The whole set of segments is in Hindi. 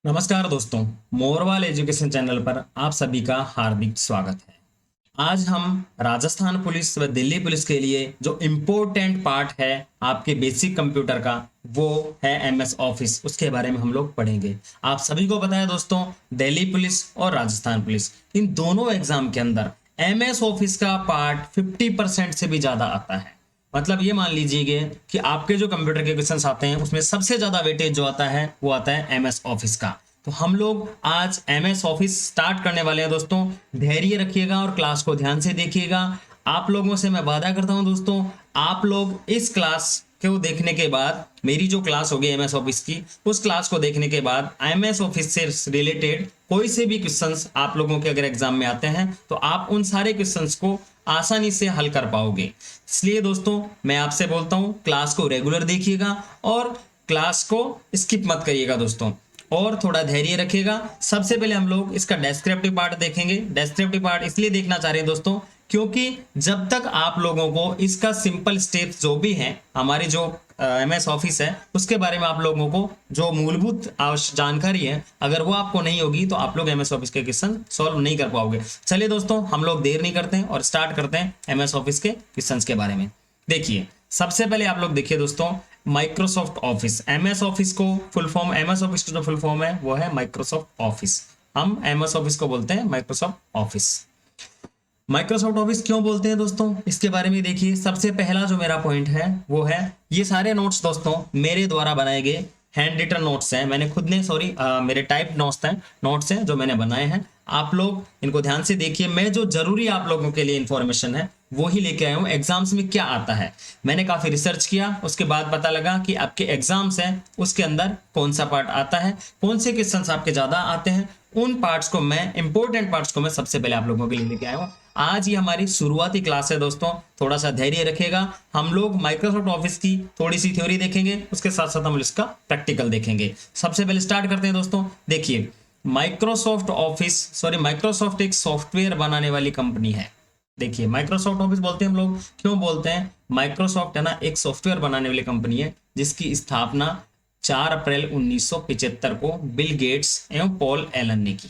नमस्कार दोस्तों, मोरवाल एजुकेशन चैनल पर आप सभी का हार्दिक स्वागत है। आज हम राजस्थान पुलिस व दिल्ली पुलिस के लिए जो इम्पोर्टेंट पार्ट है आपके बेसिक कंप्यूटर का, वो है एमएस ऑफिस। उसके बारे में हम लोग पढ़ेंगे। आप सभी को पता है दोस्तों, दिल्ली पुलिस और राजस्थान पुलिस इन दोनों एग्जाम के अंदर एमएस ऑफिस का पार्ट 50% से भी ज्यादा आता है। मतलब ये मान लीजिए कि आपके जो कंप्यूटर के क्वेश्चंस आते हैं उसमें सबसे ज्यादा वेटेज जो आता है वो आता है एमएस ऑफिस का। तो हम लोग आज एमएस ऑफिस स्टार्ट करने वाले हैं दोस्तों। धैर्य रखिएगा और क्लास को ध्यान से देखिएगा। आप लोगों से मैं वादा करता हूं दोस्तों, आप लोग इस क्लास को देखने के बाद, मेरी जो क्लास होगी एमएस ऑफिस की, उस क्लास को देखने के बाद एमएस ऑफिस से रिलेटेड कोई से भी क्वेश्चंस आप लोगों के अगर एग्जाम में आते हैं तो आप उन सारे क्वेश्चंस को आसानी से हल कर पाओगे। इसलिए दोस्तों मैं आपसे बोलता हूं, क्लास को रेगुलर देखिएगा और क्लास को स्किप मत करिएगा दोस्तों, और थोड़ा धैर्य रखिएगा। सबसे पहले हम लोग इसका डेस्क्रिप्टिव पार्ट देखेंगे। डेस्क्रिप्टिव पार्ट इसलिए देखना चाह रहे हैं दोस्तों क्योंकि जब तक आप लोगों को इसका सिंपल स्टेप्स जो भी हैं, हमारी जो एमएस ऑफिस है उसके बारे में आप लोगों को जो मूलभूत जानकारी है, अगर वो आपको नहीं होगी तो आप लोग एमएस ऑफिस के क्वेश्चन सॉल्व नहीं कर पाओगे। चलिए दोस्तों, हम लोग देर नहीं करते हैं और स्टार्ट करते हैं एमएस ऑफिस के क्वेश्चन के बारे में। देखिए, सबसे पहले आप लोग देखिए दोस्तों, माइक्रोसॉफ्ट ऑफिस। एमएस ऑफिस को फुल फॉर्म, एमएस ऑफिस का जो फुल फॉर्म है वो है माइक्रोसॉफ्ट ऑफिस। हम एमएस ऑफिस को बोलते हैं माइक्रोसॉफ्ट ऑफिस। माइक्रोसॉफ्ट ऑफिस क्यों बोलते हैं दोस्तों, इसके बारे में देखिए। सबसे पहला जो मेरा पॉइंट है वो है, ये सारे नोट्स दोस्तों मेरे द्वारा बनाए गए हैंड रिटन नोट्स हैं। मैंने खुद ने मेरे टाइप नोट्स हैं जो मैंने बनाए हैं। आप लोग इनको ध्यान से देखिए। मैं जो जरूरी आप लोगों के लिए इंफॉर्मेशन है वो ही लेके आया हूँ। एग्जाम्स में क्या आता है, मैंने काफी रिसर्च किया, उसके बाद पता लगा कि आपके एग्जाम्स हैं उसके अंदर कौन सा पार्ट आता है, कौन से क्वेश्चंस आपके ज्यादा आते हैं। उन पार्ट्स को मैं, इंपॉर्टेंट पार्ट्स को मैं सबसे पहले आप लोगों के लिए लेके आया हूँ। आज ये हमारी शुरुआती क्लास है दोस्तों, थोड़ा सा धैर्य रखिएगा। हम लोग माइक्रोसॉफ्ट ऑफिस की थोड़ी सी थ्योरी देखेंगे, उसके साथ साथ हम इसका प्रैक्टिकल देखेंगे। सबसे पहले स्टार्ट करते हैं दोस्तों। देखिए, माइक्रोसॉफ्ट एक सॉफ्टवेयर बनाने वाली कंपनी है। देखिए, माइक्रोसॉफ्ट ऑफिस बोलते हैं हम लोग, क्यों बोलते हैं? माइक्रोसॉफ्ट है ना, एक सॉफ्टवेयर बनाने वाली कंपनी है जिसकी स्थापना 4 अप्रैल 1975 को बिल गेट्स एवं पॉल एलन ने की।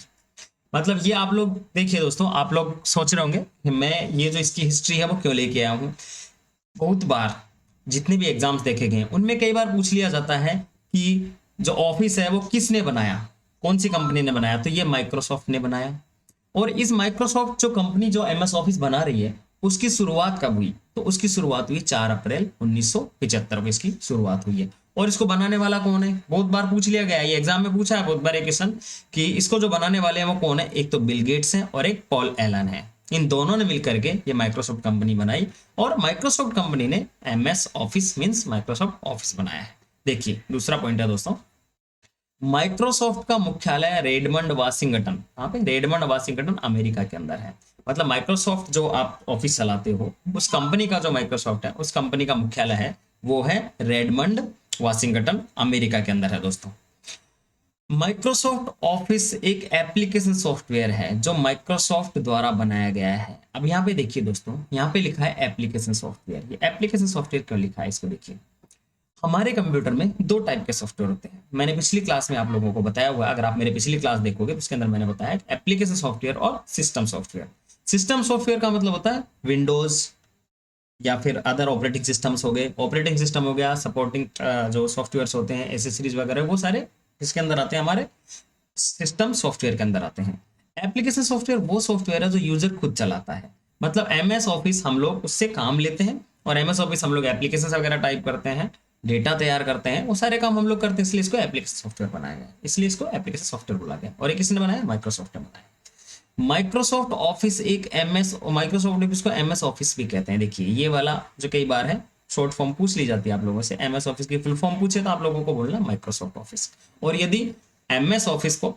मतलब ये आप लोग देखिए दोस्तों, आप लोग सोच रहे होंगे कि मैं ये जो इसकी हिस्ट्री है वो क्यों लेके आया हूँ। बहुत बार जितने भी एग्जाम्स देखे गए उनमें कई बार पूछ लिया जाता है कि जो ऑफिस है वो किसने बनाया, कौन सी कंपनी ने बनाया, तो ये माइक्रोसॉफ्ट ने बनाया। और इस माइक्रोसॉफ्ट जो कंपनी जो एमएस ऑफिस बना रही है उसकी शुरुआत कब हुई? तो उसकी शुरुआत हुई 4 अप्रैल 1975 को इसकी शुरुआत हुई है। और इसको बनाने वाला कौन है? बहुत बार पूछ लिया गया है, ये एग्जाम में पूछा है बहुत बार एक क्वेश्चन कि इसको जो बनाने वाले हैं वो कौन है। एक तो बिल गेट्स है और एक पॉल एलन है। इन दोनों ने मिलकर के ये माइक्रोसॉफ्ट कंपनी बनाई और माइक्रोसॉफ्ट कंपनी ने MS office means Microsoft office बनाया है। देखिए, दूसरा पॉइंट है दोस्तों, माइक्रोसॉफ्ट का मुख्यालय रेडमंड वाशिंगटन, यहाँ पे रेडमंड वाशिंगटन अमेरिका के अंदर है। मतलब माइक्रोसॉफ्ट जो आप ऑफिस चलाते हो उस कंपनी का जो माइक्रोसॉफ्ट है उस कंपनी का मुख्यालय है वो है रेडमंड वाशिंगटन अमेरिका के अंदर है दोस्तों। माइक्रोसॉफ्ट ऑफिस एक एप्लीकेशन सॉफ्टवेयर है जो माइक्रोसॉफ्ट द्वारा बनाया गया है। अब यहाँ पे देखिए दोस्तों, यहाँ पे लिखा है एप्लीकेशन सॉफ्टवेयर। ये एप्लीकेशन सॉफ्टवेयर क्यों लिखा है इसको देखिए। हमारे कंप्यूटर में 2 टाइप के सॉफ्टवेयर होते हैं। मैंने पिछली क्लास में आप लोगों को बताया हुआ है, अगर आप मेरे पिछली क्लास देखोगे तो उसके अंदर मैंने बताया एप्लीकेशन सॉफ्टवेयर और सिस्टम सॉफ्टवेयर। सिस्टम सॉफ्टवेयर का मतलब होता है विंडोज या फिर अदर ऑपरेटिंग सिस्टम्स हो गए, ऑपरेटिंग सिस्टम हो गया, सपोर्टिंग जो सॉफ्टवेयर होते हैं, एसेसरीज वगैरह, वो सारे इसके अंदर आते हैं, हमारे सिस्टम सॉफ्टवेयर के अंदर आते हैं। एप्लीकेशन सॉफ्टवेयर वो सॉफ्टवेयर है जो यूजर खुद चलाता है। मतलब एमएस ऑफिस हम लोग उससे काम लेते हैं और एमएस ऑफिस हम लोग एप्लीकेशन वगैरह टाइप करते हैं, डेटा तैयार करते हैं, वो सारे काम हम लोग करते हैं। इसलिए इसको एप्लीकेशन सॉफ्टवेयर बनाया गया, इसलिए इसको एप्लीकेशन सॉफ्टवेयर बोला गया। और ये किसने बनाया? माइक्रोसॉफ्ट ने बनाया। माइक्रोसॉफ्ट ऑफिस एक माइक्रोसॉफ्ट ऑफिस को एमएस ऑफिस भी कहते हैं। देखिए, ये वाला जो कई बार है शॉर्ट फॉर्म पूछ ली जाती है आप लोगों से, एमएस ऑफिस की फुल फॉर्म पूछे तो आप लोगों को बोलना माइक्रोसॉफ्ट ऑफिस। और यदि एमएस ऑफिस को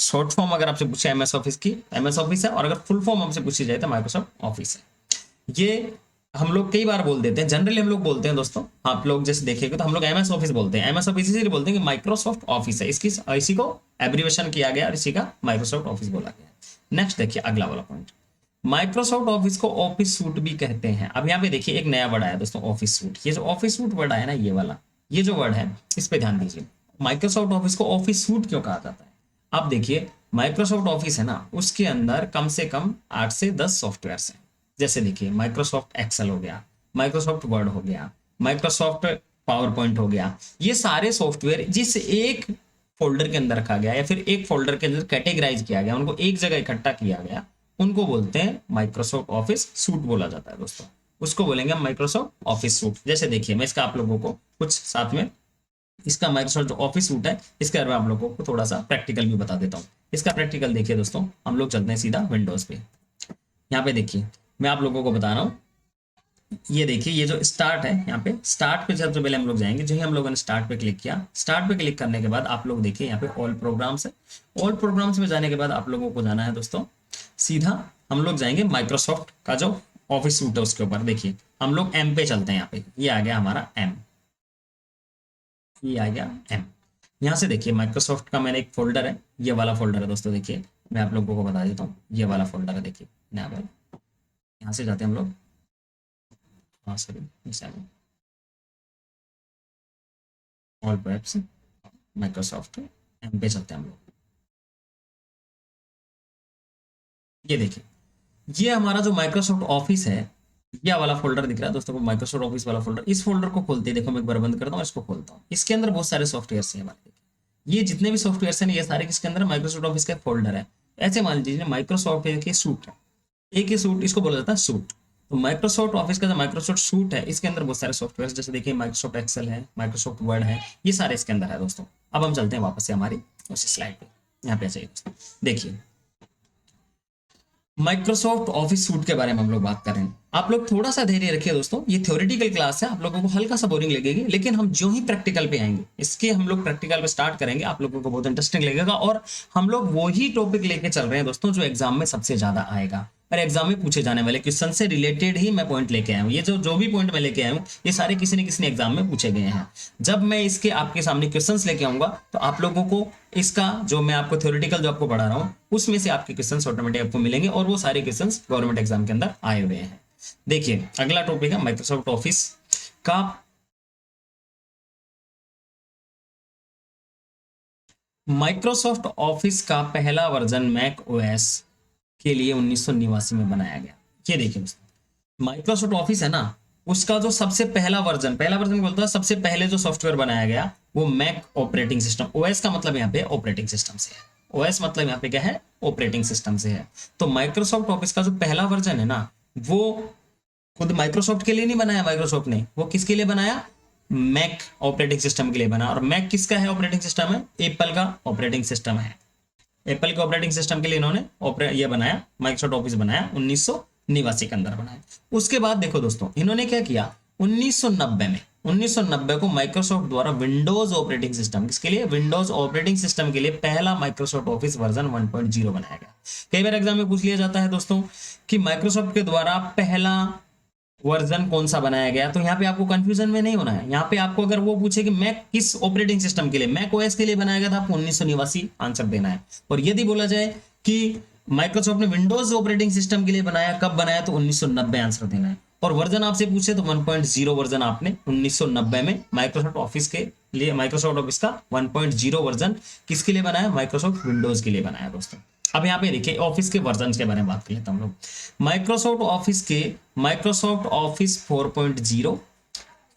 शॉर्ट फॉर्म अगर आपसे पूछे एमएस ऑफिस की, एमएस ऑफिस है, और अगर फुल फॉर्म हमसे पूछी जाए तो माइक्रोसॉफ्ट ऑफिस है। ये हम लोग कई बार बोल देते हैं, जनरली हम लोग बोलते हैं दोस्तों, आप लोग जैसे देखेंगे तो हम लोग एमएस ऑफिस बोलते हैं। एमएस ऑफिस इसलिए बोलते हैं कि माइक्रोसॉफ्ट ऑफिस है, इसकी इसी को एब्रीवेशन किया गया और इसी का माइक्रोसॉफ्ट ऑफिस बोला गया। नेक्स्ट देखिए, अगला वाला पॉइंट, माइक्रोसॉफ्ट ऑफिस को ऑफिस सूट भी कहते हैं। अब यहाँ पे देखिए एक नया वर्ड आया दोस्तों, ऑफिस सूट। ये जो ऑफिस सूट वर्ड आया ना, ये वाला, ये जो वर्ड है इस पे ध्यान दीजिए। माइक्रोसॉफ्ट ऑफिस को ऑफिस सूट क्यों कहा जाता है? आप देखिए, माइक्रोसॉफ्ट ऑफिस है ना, उसके अंदर कम से कम 8 से 10 सॉफ्टवेयर्स हैं। जैसे देखिए, माइक्रोसॉफ्ट एक्सेल हो गया, माइक्रोसॉफ्ट वर्ड हो गया, माइक्रोसॉफ्ट पावर पॉइंट हो गया। ये सारे सॉफ्टवेयर जिस एक फोल्डर के अंदर रखा गया या फिर एक फोल्डर के अंदर कैटेगराइज किया गया, उनको एक जगह इकट्ठा किया गया, उनको बोलते हैं माइक्रोसॉफ्ट ऑफिस सूट बोला जाता है दोस्तों। उसको बोलेंगे माइक्रोसॉफ्ट ऑफिस सूट। जैसे देखिए, मैं इसका आप लोगों को कुछ साथ में इसका माइक्रोसॉफ्ट जो ऑफिस सूट है इसके बारे में आप लोगों को थोड़ा सा प्रैक्टिकल भी बता देता हूँ। इसका प्रैक्टिकल देखिए दोस्तों, हम लोग चलते हैं सीधा विंडोज पे। यहाँ पे देखिए, मैं आप लोगों को बता रहा हूँ, ये देखिए, ये जो स्टार्ट है, यहाँ पे स्टार्ट पे सबसे पहले हम लोग जाएंगे। जो ही हम लोगों ने स्टार्ट पे क्लिक किया, स्टार्ट पे क्लिक करने के बाद आप लोग देखिए यहाँ पे ऑल प्रोग्राम्स है। ऑल प्रोग्राम्स में जाने के बाद आप लोगों को जाना है दोस्तों, सीधा हम लोग जाएंगे माइक्रोसॉफ्ट का जो ऑफिस सूट है उसके ऊपर। देखिए, हम लोग एम पे चलते हैं। यहाँ पे ये आ गया हमारा एम, ये आ गया एम। यहाँ से देखिए, माइक्रोसॉफ्ट का मैंने एक फोल्डर है, ये वाला फोल्डर है दोस्तों। देखिए, मैं आप लोगों को बता देता हूँ, ये वाला फोल्डर है। देखिए यहाँ से जाते हैं हम लोग, हाँ sorry, all webs, Microsoft M पे चलते हैं हम लोग। ये देखिए, ये हमारा जो माइक्रोसॉफ्ट ऑफिस है, ये वाला फोल्डर दिख रहा है दोस्तों को, माइक्रोसॉफ्ट ऑफिस वाला फोल्डर। इस फोल्डर को खोलते ही देखो, मैं एक बार बंद करता हूँ, इसको खोलता हूँ। इसके अंदर बहुत सारे सॉफ्टवेयर हैं हमारे। ये जितने भी सॉफ्टवेयर हैं, ये सारे किसके अंदर, माइक्रोसॉफ्ट ऑफिस का फोल्डर है। ऐसे मान लीजिए माइक्रोसॉफ्ट के सूट है, एक ही सूट, इसको बोला जाता है सूट। तो माइक्रोसॉफ्ट ऑफिस का जो माइक्रोसॉफ्ट सूट है, इसके अंदर बहुत सारे सॉफ्टवेयर, जैसे देखिए माइक्रोसॉफ्ट एक्सेल है, माइक्रोसॉफ्ट वर्ड है, ये सारे इसके अंदर है दोस्तों। अब हम चलते हैं वापस से हमारी उसी स्लाइड पे, यहाँ पे चाहिए दोस्तों। देखिए, माइक्रोसॉफ्ट ऑफिस सूट के बारे में हम लोग बात कर रहे हैं। आप लोग थोड़ा सा धैर्य रखिए दोस्तों, ये थ्योरेटिकल क्लास है, आप लोगों को हल्का सा बोरिंग लगेगी, लेकिन हम जो ही प्रैक्टिकल पे आएंगे, इसके हम लोग प्रैक्टिकल पे स्टार्ट करेंगे, आप लोगों को बहुत इंटरेस्टिंग लगेगा। और हम लोग वही टॉपिक लेके चल रहे हैं दोस्तों जो एग्जाम में सबसे ज्यादा आएगा, और एग्जाम में पूछे जाने वाले क्वेश्चन से रिलेटेड ही मैं पॉइंट लेके आया हूँ। ये जो भी पॉइंट मैं लेके आया हूँ, ये सारे किसी न किसी एग्जाम में पूछे गए हैं। जब मैं इसके आपके सामने क्वेश्चंस लेके आऊंगा, तो आप लोगों को इसका जो मैं आपको थ्योरेटिकल जो आपको पढ़ा रहा हूँ, उसमें से आपके क्वेश्चंस ऑटोमेटिक आपको मिलेंगे, और वो सारे क्वेश्चंस गवर्नमेंट एग्जाम के अंदर आए हुए हैं। देखिए, अगला टॉपिक है माइक्रोसॉफ्ट ऑफिस का। माइक्रोसॉफ्ट ऑफिस का पहला वर्जन मैक ओएस के लिए 1989 में बनाया गया। ये देखिए दोस्तों, माइक्रोसॉफ्ट ऑफिस है ना, उसका जो सबसे पहला वर्जन बोलता है, सबसे पहले जो सॉफ्टवेयर बनाया गया वो मैक ऑपरेटिंग सिस्टम। ओएस का मतलब यहाँ पे ऑपरेटिंग सिस्टम से है। ओएस मतलब यहाँ पे क्या है, ऑपरेटिंग सिस्टम से है। तो माइक्रोसॉफ्ट ऑफिस का जो पहला वर्जन है ना, वो खुद माइक्रोसॉफ्ट के लिए नहीं बनाया माइक्रोसॉफ्ट ने, वो किसके लिए बनाया, मैक ऑपरेटिंग सिस्टम के लिए बना। और मैक किसका है ऑपरेटिंग सिस्टम है, एप्पल का ऑपरेटिंग सिस्टम है। एप्पल के ऑपरेटिंग सिस्टम के लिए इन्होंने ये बनाया, माइक्रोसॉफ्ट ऑफिस बनाया, 1989 के अंदर बनाया। उसके बाद देखो दोस्तों, इन्होंने क्या किया, 1990 को माइक्रोसॉफ्ट द्वारा विंडोज ऑपरेटिंग सिस्टम, किसके लिए, विंडोज ऑपरेटिंग सिस्टम के लिए पहला माइक्रोसॉफ्ट ऑफिस वर्जन 1.0 बनाया गया। कई बार एग्जाम में पूछ लिया जाता है दोस्तों कि माइक्रोसॉफ्ट के द्वारा पहला वर्जन कौन सा बनाया गया, तो यहाँ पे आपको कंफ्यूजन में नहीं होना है। यहाँ पे आपको अगर वो पूछे कि मैक किस ऑपरेटिंग सिस्टम के लिए, मैक ओएस के लिए बनाया गया था, आपको 1989 आंसर देना है। और यदि बोला जाए कि माइक्रोसॉफ्ट ने विंडोज ऑपरेटिंग सिस्टम के लिए बनाया, कब बनाया, तो 1990 आंसर देना है। और वर्जन आपसे पूछे तो 1.0 वर्जन आपने 1990 में माइक्रोसॉफ्ट ऑफिस के लिए, माइक्रोसॉफ्ट ऑफिस का 1.0 वर्जन किसके लिए बनाया, माइक्रोसॉफ्ट विंडोज के लिए बनाया दोस्तों। अब यहाँ पे देखिए, ऑफिस के वर्जन के बारे में बात कर लेते हैं हम लोग। माइक्रोसॉफ्ट ऑफिस के, माइक्रोसॉफ्ट ऑफिस 4.0,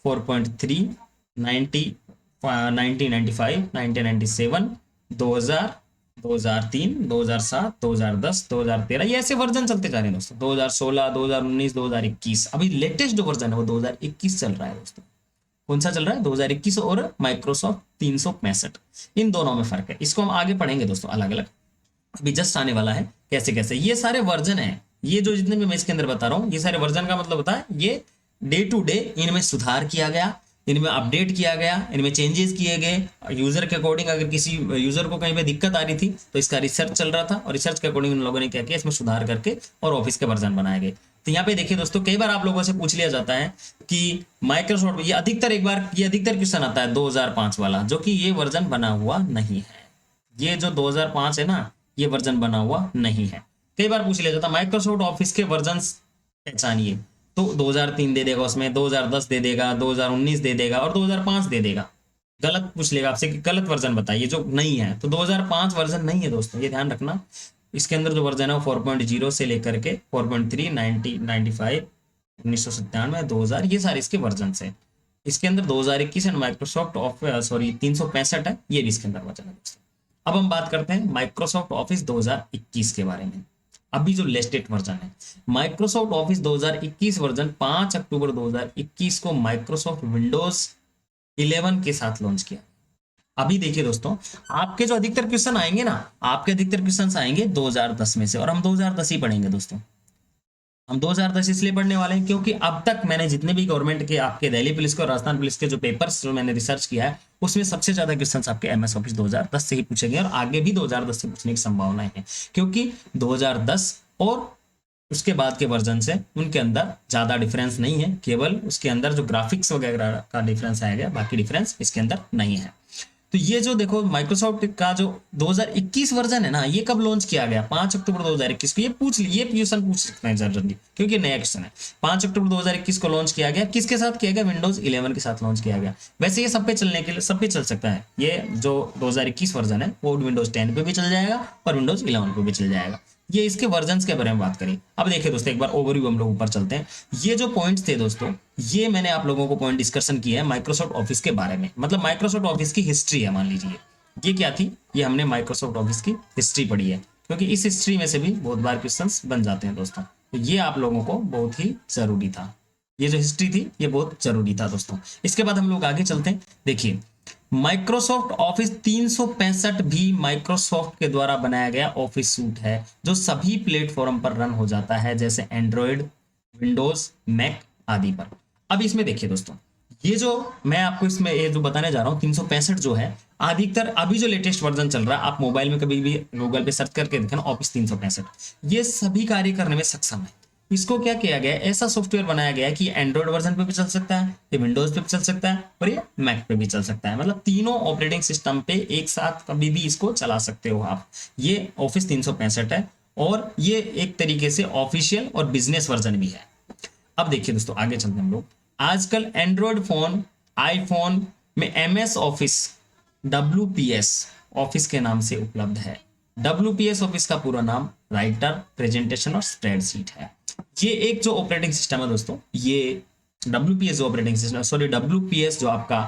4.3, 1995, 1997, 2000, 2003, 2007, 2010, 2013, ये ऐसे वर्जन चलते जा रहे हैं दोस्तों। 2016, 2019, 2021, अभी लेटेस्ट जो वर्जन है वो 2021 चल रहा है दोस्तों। कौन सा चल रहा है, 2021 और माइक्रोसॉफ्ट 365, इन दोनों में फर्क है। इसको हम आगे पढ़ेंगे दोस्तों अलग अलग, अभी जस्ट आने वाला है कैसे कैसे ये सारे वर्जन है। ये जो जितने भी मैं इसके अंदर बता रहा हूँ, ये सारे वर्जन का मतलब होता है ये डे टू डे इनमें सुधार किया गया, इनमें अपडेट किया गया, इनमें चेंजेस किए गए यूजर के अकॉर्डिंग। अगर किसी यूजर को कहीं पे दिक्कत आ रही थी तो इसका रिसर्च चल रहा था, और रिसर्च के अकॉर्डिंग उन लोगों ने क्या किया, इसमें सुधार करके और ऑफिस के वर्जन बनाए गए। तो यहाँ पे देखिए दोस्तों, कई बार आप लोगों से पूछ लिया जाता है कि माइक्रोसॉफ्ट, ये अधिकतर क्वेश्चन आता है 2005 वाला, जो कि ये वर्जन बना हुआ नहीं है। ये जो 2005 है ना, ये वर्जन बना हुआ नहीं है। कई बार पूछ लिया जाता है माइक्रोसॉफ्ट ऑफिस के वर्जन पहचानिए, तो 2003 दे देगा, उसमें 2010 दे देगा, 2019 दे देगा और 2005 दे देगा। गलत पूछ लेगा आपसे कि गलत वर्जन बताइए जो नहीं है, तो 2005 वर्जन नहीं है दोस्तों, ये ध्यान रखना। इसके अंदर जो वर्जन है वो 4.0 से लेकर के 4.3, 95, 1997, 2000, ये सारे इसके वर्जन है। इसके अंदर 2021 एंड माइक्रोसॉफ्ट ऑफ सॉरी 365 है, ये भी इसके अंदर वर्जन है दोस्तों। अब हम बात करते हैं माइक्रोसॉफ्ट ऑफिस 2021 के बारे में। अभी जो लेटेस्ट वर्जन है माइक्रोसॉफ्ट ऑफिस 2021 वर्जन 5 अक्टूबर 2021 को माइक्रोसॉफ्ट विंडोज 11 के साथ लॉन्च किया। अभी देखिए दोस्तों, आपके जो अधिकतर क्वेश्चन आएंगे ना, आपके अधिकतर क्वेश्चन आएंगे 2010 में से, और हम 2010 ही पढ़ेंगे दोस्तों। हम 2010 इसलिए पढ़ने वाले हैं क्योंकि अब तक मैंने जितने भी गवर्नमेंट के आपके दिल्ली पुलिस के और राजस्थान पुलिस के जो पेपर्स जो मैंने रिसर्च किया है, उसमें सबसे ज्यादा क्वेश्चंस आपके एमएस ऑफिस 2010 से ही पूछे गए और आगे भी 2010 से पूछने की संभावना है, क्योंकि 2010 और उसके बाद के वर्जन से उनके अंदर ज्यादा डिफरेंस नहीं है, केवल उसके अंदर जो ग्राफिक्स वगैरह का डिफरेंस आएगा, बाकी डिफरेंस इसके अंदर नहीं है। तो ये जो देखो माइक्रोसॉफ्ट का जो 2021 वर्जन है ना, ये कब लॉन्च किया गया? 5 अक्टूबर 2021 को। ये पूछ लिए, क्वेश्चन पूछ सकते हैं जनरली क्योंकि नया क्वेश्चन है। 5 अक्टूबर 2021 को लॉन्च किया गया, किसके साथ किया गया? विंडोज 11 के साथ लॉन्च किया गया। वैसे ये सब पे चलने के लिए, सब पे चल सकता है। ये जो 2021 वर्जन है वो विंडोज 10 पे भी चल जाएगा और विंडोज 11 पे भी चल जाएगा। ये इसके वर्जन्स के बारे में बात करें। अब देखिए दोस्तों, एक बार ओवरव्यू हम लोग ऊपर चलते हैं। ये जो पॉइंट्स थे दोस्तों, ये मैंने आप लोगों को पॉइंट डिस्कशन किया है माइक्रोसॉफ्ट ऑफिस के बारे में, मतलब माइक्रोसॉफ्ट ऑफिस की हिस्ट्री है। मान लीजिए ये क्या थी, ये हमने माइक्रोसॉफ्ट ऑफिस की हिस्ट्री पढ़ी है, क्योंकि इस हिस्ट्री में से भी बहुत बार क्वेश्चंस बन जाते हैं दोस्तों। तो ये आप लोगों को बहुत ही जरूरी था, ये जो हिस्ट्री थी ये बहुत जरूरी था दोस्तों। इसके बाद हम लोग आगे चलते हैं। देखिए माइक्रोसॉफ्ट ऑफिस 365 भी माइक्रोसॉफ्ट के द्वारा बनाया गया ऑफिस सूट है, जो सभी प्लेटफॉर्म पर रन हो जाता है, जैसे एंड्रॉयड, विंडोज, मैक आदि पर। अब इसमें देखिए दोस्तों, ये जो मैं आपको इसमें ये जो बताने जा रहा हूँ 365 जो है, अधिकतर अभी जो लेटेस्ट वर्जन चल रहा है, आप मोबाइल में कभी भी गूगल पे सर्च करके देखें ऑफिस 365, ये सभी कार्य करने में सक्षम है। इसको क्या किया गया है, ऐसा सॉफ्टवेयर बनाया गया है कि एंड्रॉइड वर्जन पे भी चल सकता है, ये विंडोज पे भी चल सकता है और ये मैक पे भी चल सकता है। मतलब तीनों ऑपरेटिंग सिस्टम पे एक साथ कभी भी इसको चला सकते हो आप। ये ऑफिस 365 है और ये एक तरीके से ऑफिशियल और बिजनेस वर्जन भी है। अब देखिए दोस्तों, आगे चलते हैं हम लोग। आजकल एंड्रॉइड फोन, आईफोन में एमएस ऑफिस WPS ऑफिस के नाम से उपलब्ध है। WPS ऑफिस का पूरा नाम राइटर, प्रेजेंटेशन और स्प्रेडशीट है। ये एक जो ऑपरेटिंग सिस्टम है दोस्तों, ये WPS जो ऑपरेटिंग सिस्टम, सॉरी WPS जो आपका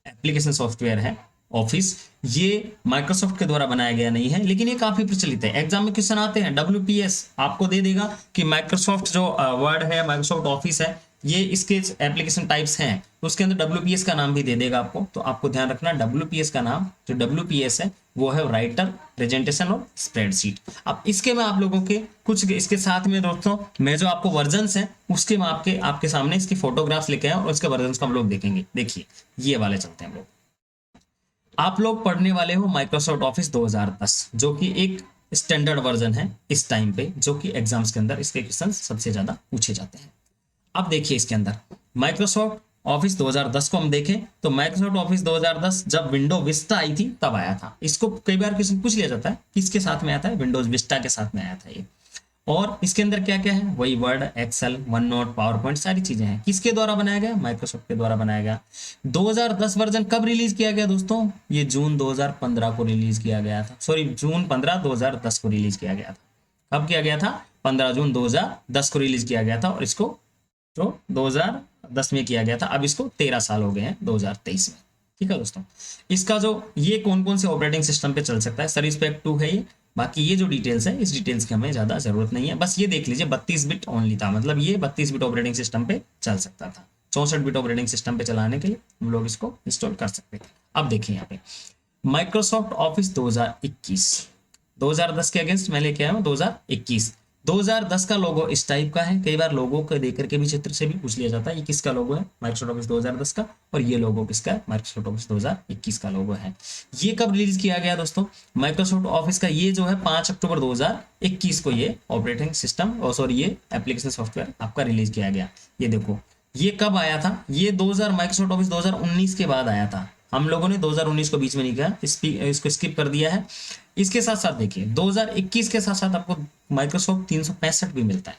एप्लीकेशन सॉफ्टवेयर है ऑफिस, ये माइक्रोसॉफ्ट के द्वारा बनाया गया नहीं है, लेकिन ये काफी प्रचलित है। एग्जाम में क्वेश्चन आते हैं, WPS आपको दे देगा कि माइक्रोसॉफ्ट जो वर्ड है, माइक्रोसॉफ्ट ऑफिस है, ये इसके एप्लीकेशन टाइप्स हैं, तो उसके अंदर WPS का नाम भी दे देगा आपको। तो आपको ध्यान रखना, WPS का नाम जो WPS है वो है राइटर, प्रेजेंटेशन और स्प्रेडशीट। अब इसके मैं आप लोगों के कुछ इसके साथ में दोस्तों, मैं जो आपको वर्जन्स हैं उसके मैं आपके सामने इसकी फोटोग्राफ्स लेके आया और इसके वर्जन्स को हम लोग देखेंगे। देखिए ये वाले चलते हैं हम लोग। आप लोग पढ़ने वाले हो माइक्रोसॉफ्ट ऑफिस 2010, जो कि एक स्टैंडर्ड वर्जन है इस टाइम पे, जो कि एग्जाम्स के अंदर इसके क्वेश्चन सबसे ज्यादा पूछे जाते हैं। अब देखिए इसके अंदर माइक्रोसॉफ्ट ऑफिस 2010 को हम देखें तो माइक्रोसॉफ्ट ऑफिस 2010 जब विंडो विस्टा आई थी तब आया था। इसको कई बार क्वेश्चन पूछ लिया जाता है किसके साथ में आया था, विंडोज विस्टा के साथ में आया था ये। और इसके अंदर क्या क्या है, वही Word, Excel, OneNote, PowerPoint, सारी चीजें हैं। किसके द्वारा बनाया गया? माइक्रोसॉफ्ट के द्वारा बनाया गया। 2010 वर्जन कब रिलीज किया गया दोस्तों? ये जून 2015 को रिलीज किया गया था, सॉरी जून 15 2010 को रिलीज किया गया था। कब किया गया था? 15 जून 2010 को रिलीज किया गया था और इसको जो 2010 में किया गया था, अब इसको 13 साल हो गए हैं 2023 में। ठीक है दोस्तों, इसका जो ये कौन कौन से ऑपरेटिंग सिस्टम पे चल सकता है, सर्विसपैक 2 है ये। बाकी ये जो डिटेल्स है, इस डिटेल्स की हमें ज्यादा जरूरत नहीं है, बस ये देख लीजिए 32 बिट ओनली था, मतलब ये 32 बिट ऑपरेटिंग सिस्टम पे चल सकता था। 64 बिट ऑपरेटिंग सिस्टम पे चलाने के लिए हम लोग इसको इंस्टॉल कर सकते थे। अब देखिए यहाँ पे माइक्रोसॉफ्ट ऑफिस 2010 के अगेंस्ट मैं लेके आया हूँ 2021। 2010 का लोगो इस टाइप का है। कई बार लोगो को देकर के भी चित्र से भी पूछ लिया जाता है ये किसका लोगो है, माइक्रोसॉफ्ट ऑफिस 2010 का, और ये लोगो किसका है, माइक्रोसॉफ्ट ऑफिस 2021 का लोगो है। ये कब रिलीज किया गया दोस्तों? माइक्रोसॉफ्ट ऑफिस का ये जो है 5 अक्टूबर 2021 को ये ऑपरेटिंग सिस्टम और सॉरी ये एप्लीकेशन सॉफ्टवेयर आपका रिलीज किया गया। ये देखो ये कब आया था, ये 2000 माइक्रोसॉफ्ट ऑफिस 2019 के बाद आया था। हम लोगों ने 2019 को बीच में नहीं किया, इसको स्किप कर दिया है। इसके साथ साथ देखिए 2021 के साथ साथ आपको माइक्रोसॉफ्ट 365 भी मिलता है।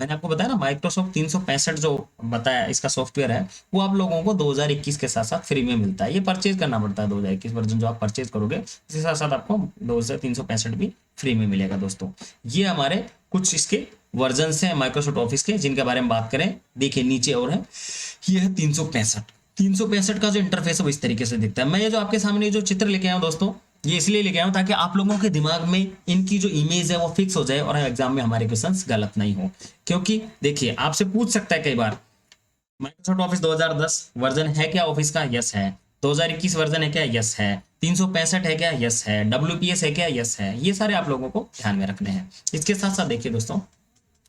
मैंने आपको बताया ना माइक्रोसॉफ्ट 365 जो बताया इसका सॉफ्टवेयर है, वो आप लोगों को 2021 के साथ साथ फ्री में मिलता है। ये परचेज करना पड़ता है, 2021 वर्जन जो आप परचेज करोगे इसके साथ साथ आपको 2365 भी फ्री में मिलेगा दोस्तों। ये हमारे कुछ इसके वर्जन हैं माइक्रोसॉफ्ट ऑफिस के जिनके बारे में बात करें, देखिए नीचे और है, ये है 365 का जो इंटरफेस है वो इस तरीके से दिखता है। मैं ये जो आपके सामने जो चित्र लेके आया हूँ दोस्तों, ये इसलिए लेके आया हूँ ताकि आप लोगों के दिमाग में इनकी जो इमेज है वो फिक्स हो जाए और एग्जाम में हमारे क्वेश्चंस गलत नहीं हो। क्योंकि देखिए आपसे पूछ सकता है कई बार माइक्रोसॉफ्ट ऑफिस 2010 वर्जन है क्या ऑफिस का, यस है। 2021 वर्जन है क्या, यस है। 365 है क्या, यस है। WPS है क्या, यस है। ये सारे आप लोगों को ध्यान में रखने हैं। इसके साथ साथ देखिए दोस्तों,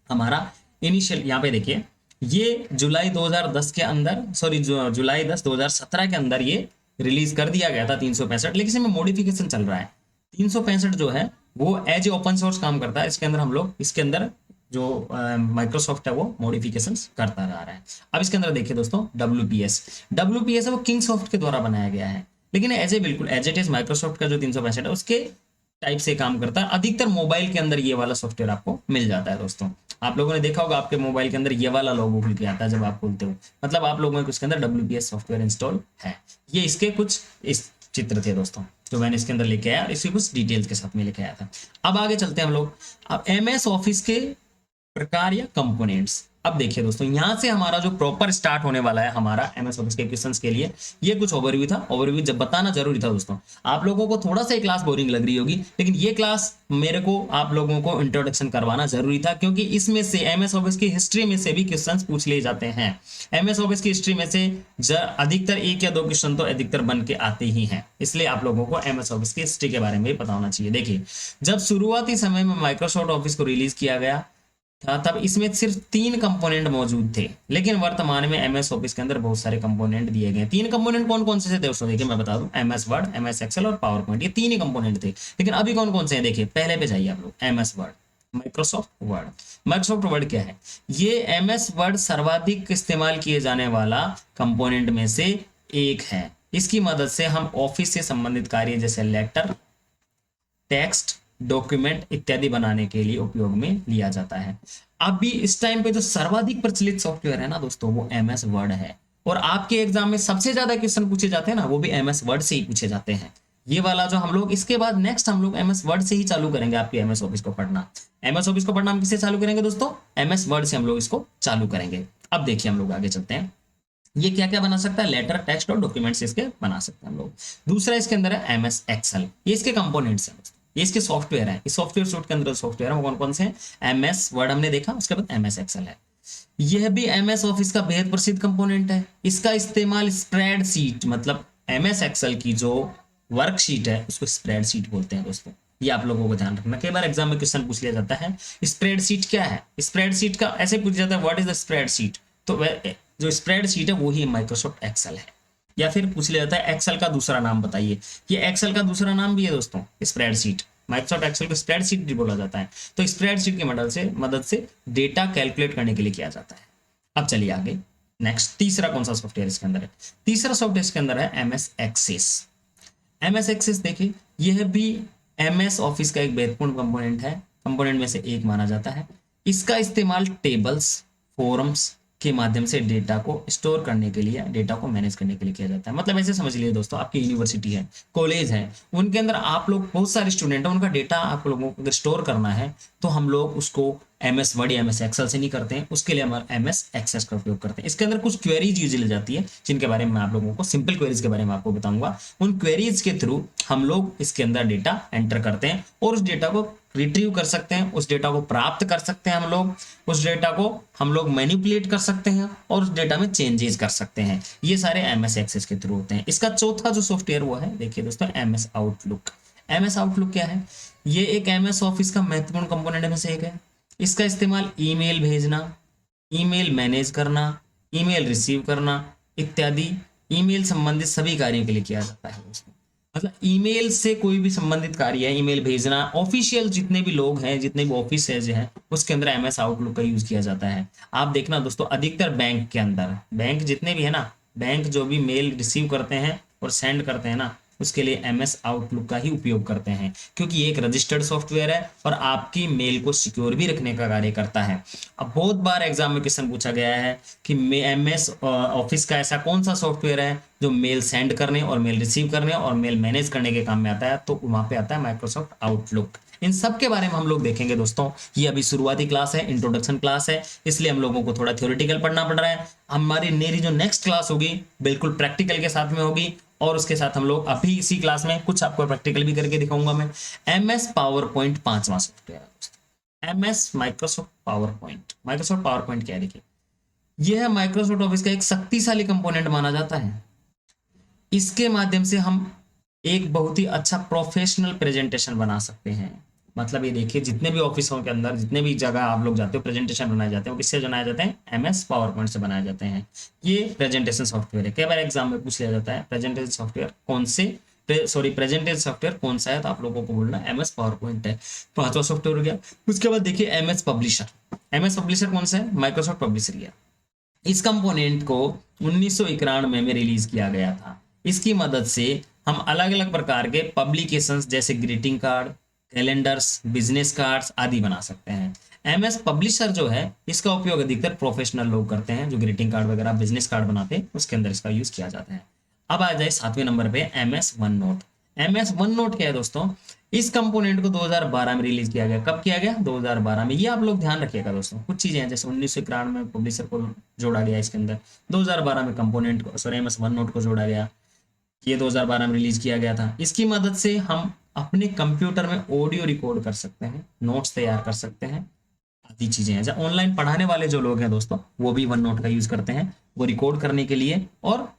हमारा इनिशियल यहाँ पे देखिए, ये जुलाई 2010 के अंदर, सॉरी जुलाई 10 2017 के अंदर ये रिलीज कर दिया गया था 365, लेकिन इसमें मॉडिफिकेशन चल रहा है। 365 जो है वो एज ए ओपन सोर्स काम करता है। इसके अंदर हम लोग इसके अंदर जो माइक्रोसॉफ्ट है वो मॉडिफिकेशंस करता रहा है। अब इसके अंदर देखिए दोस्तों, WPS है वो किंगसॉफ्ट के द्वारा बनाया गया है, लेकिन एज ए बिल्कुल एज इट इज माइक्रोसॉफ्ट का जो 365 है उसके टाइप से काम करता है। अधिकतर मोबाइल के अंदर ये वाला सॉफ्टवेयर आपको मिल जाता है दोस्तों। आप लोगों ने देखा होगा आपके मोबाइल के अंदर ये वाला लोगो खुल के आता है जब आप खोलते हो, मतलब आप लोगों के उसके अंदर WPS सॉफ्टवेयर इंस्टॉल है। ये इसके कुछ इस चित्र थे दोस्तों जो मैंने इसके अंदर लेके आया और इसकी कुछ डिटेल्स के साथ में लेके आया था। अब आगे चलते हैं हम लोग, अब MS ऑफिस के प्रकार या कंपोनेंट्स। अब देखिए दोस्तों, यहां से हमारा जो प्रॉपर स्टार्ट होने वाला है हमारा MS ऑफिस के क्वेश्चंस के लिए, ये कुछ ओवरव्यू था। ओवरव्यू जब बताना जरूरी था दोस्तों। आप लोगों को थोड़ा सा ये क्लास बोरिंग लग रही होगी, लेकिन ये क्लास मेरे को आप लोगों को इंट्रोडक्शन करवाना जरूरी था, क्योंकि इसमें से MS ऑफिस की हिस्ट्री में से भी क्वेश्चन पूछ लिए जाते हैं। MS ऑफिस की हिस्ट्री में से अधिकतर 1 या 2 क्वेश्चन तो अधिकतर बन के आते ही हैं, इसलिए आप लोगों को MS ऑफिस की हिस्ट्री के बारे में भी पता होना चाहिए। देखिए, जब शुरुआती समय में माइक्रोसॉफ्ट ऑफिस को रिलीज किया गया था तब इसमें सिर्फ 3 कंपोनेंट मौजूद थे, लेकिन वर्तमान में MS ऑफिस के अंदर बहुत सारे कंपोनेंट दिए गए। 3 कंपोनेंट कौन कौन से थे दोस्तों, देखिए मैं बता दूं, MS वर्ड, MS एक्सेल और पावर पॉइंट, ये 3 ही कंपोनेंट थे। लेकिन अभी कौन कौन से हैं, देखिए पहले पे जाइए आप लोग, MS word, Microsoft word. Microsoft word क्या है, ये MS वर्ड सर्वाधिक इस्तेमाल किए जाने वाला कंपोनेंट में से एक है। इसकी मदद से हम ऑफिस से संबंधित कार्य जैसे लेटर, टेक्स्ट, डॉक्यूमेंट इत्यादि बनाने के लिए उपयोग में लिया जाता है। अभी इस टाइम पे जो सर्वाधिक प्रचलित सॉफ्टवेयर है ना दोस्तों, वो MS वर्ड है। और आपके एग्जाम में सबसे ज्यादा क्वेश्चन पूछे जाते हैं ना, वो भी MS वर्ड से ही पूछे जाते हैं। ये वाला जो हम लोग इसके बाद नेक्स्ट हम लोग MS वर्ड से ही चालू करेंगे आपके MS ऑफिस को पढ़ना। MS ऑफिस को पढ़ना हम किससे चालू करेंगे दोस्तों, MS वर्ड से हम लोग इसको चालू करेंगे। अब देखिए हम लोग आगे चलते हैं, ये क्या क्या बना सकता है, लेटर, टेक्स्ट और डॉक्यूमेंट्स इसके बना सकते हैं हम लोग। दूसरा इसके अंदर है MS एक्सेल, ये इसके कंपोनेंट्स हैं, ये इसके सॉफ्टवेयर है। इस सॉफ्टवेयर सूट के अंदर सॉफ्टवेयर है वो कौन कौन से हैं, MS वर्ड हमने देखा, उसके बाद MS एक्सेल है। यह भी MS ऑफिस का बेहद प्रसिद्ध कंपोनेंट है। इसका इस्तेमाल स्प्रेडशीट, मतलब MS एक्सेल की जो वर्कशीट है उसको स्प्रेडशीट बोलते हैं दोस्तों। ये आप लोगों को ध्यान रखना, कई बार एग्जाम में क्वेश्चन पूछ लिया जाता है स्प्रेडशीट क्या है। स्प्रेडशीट का ऐसे पूछ जाता है व्हाट इज द स्प्रेडशीट, तो जो स्प्रेडशीट है वो ही माइक्रोसॉफ्ट एक्सेल है। या फिर पूछ लिया जाता है एक्सेल का दूसरा नाम बताइए, ये एक्सेल का दूसरा नाम भी है दोस्तों स्प्रेडशीट। माइक्रोसॉफ्ट एक्सेल को स्प्रेडशीट भी बोला जाता है। तो स्प्रेडशीट की मदद से डेटा कैलकुलेट करने के लिए किया जाता है। अब चलिए आगे, नेक्स्ट तीसरा कौन सा सॉफ्टवेयर इसके अंदर है, तीसरा सॉफ्टवेयर इसके अंदर है MS एक्सेस। MS एक्सेस देखिए, यह भी MS ऑफिस का एक महत्वपूर्ण कंपोनेंट है, कंपोनेंट में से एक माना जाता है। इसका इस्तेमाल टेबल्स, फॉर्म्स के माध्यम से डेटा को स्टोर करने के लिए, डेटा को मैनेज करने के लिए किया जाता है। मतलब ऐसे समझ लीजिए दोस्तों, आपकी यूनिवर्सिटी है, कॉलेज है, उनके अंदर आप लोग बहुत सारे स्टूडेंट हैं, उनका डेटा आप लोगों को अगर स्टोर करना है तो हम लोग उसको MS वर्ड या MS एक्सेल से नहीं करते हैं, उसके लिए हमारा MS एक्सेस का उपयोग करते हैं। इसके अंदर कुछ क्वेरीज यूजली जाती है जिनके बारे में मैं आप लोगों को सिंपल क्वेरीज के बारे में आपको बताऊंगा। उन क्वेरीज के थ्रू हम लोग इसके अंदर डेटा एंटर करते हैं और उस डेटा को रिट्रीव कर सकते हैं, उस डेटा को प्राप्त कर सकते हैं हम लोग, उस डेटा को हम लोग मैनिपुलेट कर सकते हैं और उस डेटा में चेंजेस कर सकते हैं। ये सारे MS एक्सेस के थ्रू होते हैं। इसका चौथा जो सॉफ्टवेयर वो है, देखिए दोस्तों, MS आउटलुक। MS आउटलुक क्या है, ये एक MS ऑफिस का महत्वपूर्ण कंपोनेंट में से एक है। इसका इस्तेमाल ईमेल भेजना, ईमेल मैनेज करना, ईमेल रिसीव करना इत्यादि ईमेल संबंधित सभी कार्यों के लिए किया जाता है दोस्तों। मतलब ईमेल से कोई भी संबंधित कार्य है, ईमेल भेजना, ऑफिशियल जितने भी लोग हैं, जितने भी ऑफिस है जो है, उसके अंदर MS आउटलुक का यूज किया जाता है। आप देखना दोस्तों, अधिकतर बैंक के अंदर, बैंक जितने भी है ना, बैंक जो भी मेल रिसीव करते हैं और सेंड करते हैं ना, उसके लिए MS आउटलुक का ही उपयोग करते हैं, क्योंकि ये एक रजिस्टर्ड सॉफ्टवेयर है और आपकी मेल को सिक्योर भी रखने का कार्य करता है। अब बहुत बार एग्जाम में क्वेश्चन पूछा गया है कि MS ऑफिस का ऐसा कौन सा सॉफ्टवेयर है जो मेल सेंड करने और मेल रिसीव करने और मेल मैनेज करने के काम में आता है, तो वहां पे आता है माइक्रोसॉफ्ट आउटलुक। इन सब के बारे में हम लोग देखेंगे दोस्तों। ये अभी शुरुआती क्लास है, इंट्रोडक्शन क्लास है, इसलिए हम लोगों को थोड़ा थ्योरेटिकल पढ़ना पड़ रहा है। हमारी मेरी जो नेक्स्ट क्लास होगी बिल्कुल प्रैक्टिकल के साथ में होगी, और उसके साथ हम लोग अभी इसी क्लास में कुछ आपको प्रैक्टिकल भी करके दिखाऊंगा मैं। MS पावर पॉइंट 5वां सॉफ्टवेयर है दोस्तों, MS Microsoft power point. Microsoft power point क्या है, देखिए यह है माइक्रोसॉफ्ट ऑफिस का एक शक्तिशाली कंपोनेंट माना जाता है। इसके माध्यम से हम एक बहुत ही अच्छा प्रोफेशनल प्रेजेंटेशन बना सकते हैं। मतलब ये देखिए, जितने भी ऑफिसों के अंदर, जितने भी जगह आप लोग जाते हो, प्रेजेंटेशन बनाए जाते हैं, वो किससे बनाए जाते हैं? MS पावर पॉइंट से बनाए जाते हैं। ये प्रेजेंटेशन सॉफ्टवेयर है। कई बार एग्जाम में पूछ लिया जाता है प्रेजेंटेशन सॉफ्टवेयर कौन से, प्रेजेंटेशन सॉफ्टवेयर कौन सा है, तो आप लोगों को बोलना MS पावर पॉइंट है। 5वां सॉफ्टवेयर हो गया। उसके बाद देखिए MS पब्लिशर। MS पब्लिशर कौन सा है? माइक्रोसॉफ्ट पब्लिशर गया। इस कंपोनेंट को 1991 में रिलीज किया गया था। इसकी मदद से हम अलग अलग प्रकार के पब्लिकेशंस जैसे greeting card, calendars, business cards आदि बना सकते हैं। MS पब्लिशर जो है, इसका उपयोग अधिकतर प्रोफेशनल लोग करते हैं, जो ग्रीटिंग कार्ड वगैरह बिजनेस कार्ड बनाते हैं, उसके अंदर इसका यूज किया जाता है। अब आ जाए 7वें नंबर पे MS one note. MS one note क्या है दोस्तों? इस कंपोनेंट को 2012 में रिलीज किया गया। कब किया गया? 2012 में। ये आप लोग ध्यान रखिएगा दोस्तों, कुछ चीजें हैं जैसे 1991 में पब्लिशर को जोड़ा गया इसके अंदर, 2012 में कंपोनेंट को, सॉरी, MS वन नोट को जोड़ा गया। ये 2012 में रिलीज किया गया था। इसकी मदद से हम अपने कंप्यूटर में ऑडियो रिकॉर्ड कर सकते हैं, नोट्स तैयार कर सकते हैं, आदि चीजें हैं। जब ऑनलाइन पढ़ाने वाले जो लोग हैं दोस्तों, वो भी वन नोट का यूज करते हैं, वो रिकॉर्ड करने के लिए और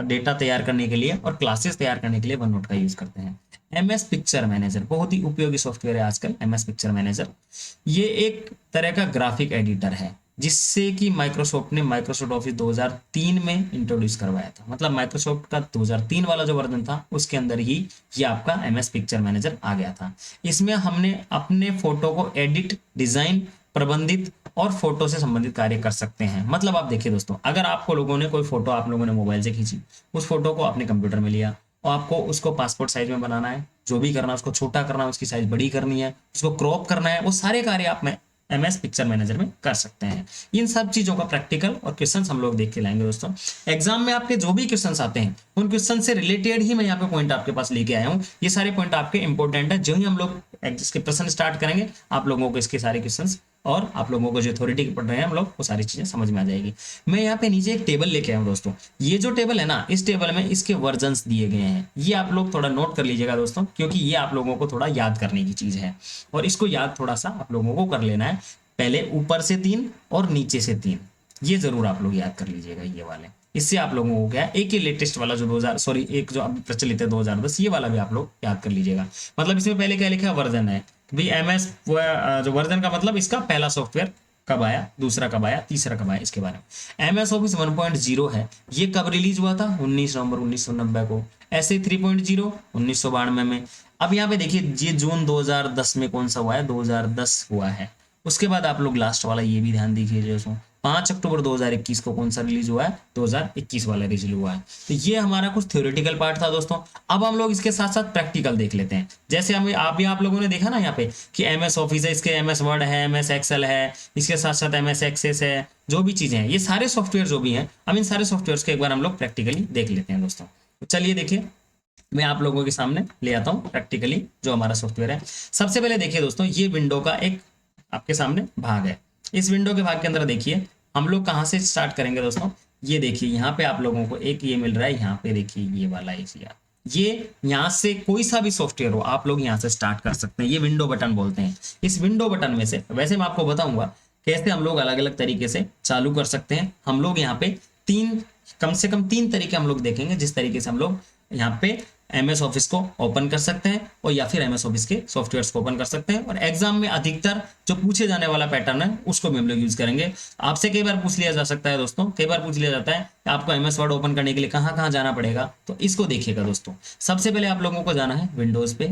डेटा तैयार करने के लिए और क्लासेस तैयार करने के लिए वन नोट का यूज करते हैं। MS पिक्चर मैनेजर बहुत ही उपयोगी सॉफ्टवेयर है आजकल। MS पिक्चर मैनेजर ये एक तरह का ग्राफिक एडिटर है, जिससे कि माइक्रोसॉफ्ट ने माइक्रोसॉफ्ट ऑफिस 2003 में इंट्रोड्यूस करवाया था। मतलब माइक्रोसॉफ्ट का 2003 वाला जो वर्जन था, उसके अंदर ही ये आपका MS पिक्चर मैनेजर आ गया था। इसमें हमने अपने फोटो को एडिट, डिजाइन, प्रबंधित और फोटो से संबंधित कार्य कर सकते हैं। मतलब आप देखिए दोस्तों, अगर आपको लोगों ने कोई फोटो आप लोगों ने मोबाइल से खींची, उस फोटो को अपने कंप्यूटर में लिया और आपको उसको पासपोर्ट साइज में बनाना है, जो भी करना है, उसको छोटा करना है, उसकी साइज बड़ी करनी है, उसको क्रॉप करना है, वो सारे कार्य आप में MS पिक्चर मैनेजर में कर सकते हैं। इन सब चीजों का प्रैक्टिकल और क्वेश्चंस हम लोग देख के लाएंगे दोस्तों। एग्जाम में आपके जो भी क्वेश्चंस आते हैं, उन क्वेश्चन से रिलेटेड ही मैं यहाँ पे पॉइंट आपके पास लेके आया हूँ। ये सारे पॉइंट आपके इंपॉर्टेंट है। जो ही हम लोग इसके प्रश्न स्टार्ट करेंगे, आप लोगों को इसके सारे क्वेश्चंस और आप लोगों को जो थ्योरेटिकल पढ़ रहे हैं हम लोग, वो सारी चीजें समझ में आ जाएगी। मैं यहाँ पे नीचे एक टेबल लेके आया हूँ दोस्तों। ये जो टेबल है ना, इस टेबल में इसके वर्जन्स दिए गए हैं। ये आप लोग थोड़ा नोट कर लीजिएगा दोस्तों, क्योंकि ये आप लोगों को थोड़ा याद करने की चीज है, और इसको याद थोड़ा सा आप लोगों को कर लेना है। पहले ऊपर से 3 और नीचे से 3, ये जरूर आप लोग याद कर लीजिएगा ये वाले। इससे आप लोगों को क्या, एक ही लेटेस्ट वाला जो 2000 सॉरी एक जो अभी प्रचलित है 2010, ये वाला भी आप लोग याद कर लीजिएगा। मतलब इसमें पहले क्या लिखा है? वर्जन है भाई। MS जो वर्जन का मतलब इसका पहला सॉफ्टवेयर कब आया, दूसरा कब आया, तीसरा कब आया, इसके बारे में। MS ऑफिस 1.0 है, ये कब रिलीज हुआ था? 19 नवंबर 1990 को। ऐसे 3.0 1992 में। अब यहाँ पे देखिए, ये जून 2010 में कौन सा हुआ है? 2010 हुआ है। उसके बाद आप लोग लास्ट वाला ये भी ध्यान दीजिए, जो 5 अक्टूबर 2021 को कौन सा रिलीज हुआ है? 2021 वाला रिलीज हुआ है। तो ये हमारा कुछ थ्योरेटिकल पार्ट था दोस्तों। अब हम लोग इसके साथ साथ प्रैक्टिकल देख लेते हैं। जैसे हम आप लोगों ने देखा ना यहाँ पे कि MS ऑफिस है, इसके MS वर्ड है, MS एक्सेल है, इसके साथ साथ MS एक्सेस है, जो भी चीजें हैं, ये सारे सॉफ्टवेयर जो भी हैं, अब इन सारे सॉफ्टवेयर को एक बार हम लोग प्रैक्टिकली देख लेते हैं दोस्तों। तो चलिए देखिए, मैं आप लोगों के सामने ले आता हूँ प्रैक्टिकली जो हमारा सॉफ्टवेयर है। सबसे पहले देखिए दोस्तों, ये विंडो का एक आपके सामने भाग है। इस विंडो के भाग के अंदर देखिए हम लोग कहाँ से स्टार्ट करेंगे दोस्तों। ये देखिए यहाँ पे आप लोगों को एक ये मिल रहा है, यहाँ पे देखिए ये वाला एरिया, ये यहाँ से कोई सा भी सॉफ्टवेयर हो आप लोग यहाँ से स्टार्ट कर सकते हैं। ये विंडो बटन बोलते हैं। इस विंडो बटन में से, वैसे मैं आपको बताऊंगा कैसे हम लोग अलग अलग तरीके से चालू कर सकते हैं। हम लोग यहाँ पे कम से कम 3 तरीके हम लोग देखेंगे, जिस तरीके से हम लोग यहाँ पे MS ऑफिस को ओपन कर सकते हैं, और या फिर MS ऑफिस के सॉफ्टवेयर्स को ओपन कर सकते हैं। और एग्जाम में अधिकतर जो पूछे जाने वाला पैटर्न है, उसको भी हम लोग यूज करेंगे। आपसे कई बार पूछ लिया जा सकता है दोस्तों, कई बार पूछ लिया जाता है कि आपको MS वर्ड ओपन करने के लिए कहाँ कहाँ जाना पड़ेगा। तो इसको देखिएगा दोस्तों। सबसे पहले आप लोगों को जाना है विंडोज पे।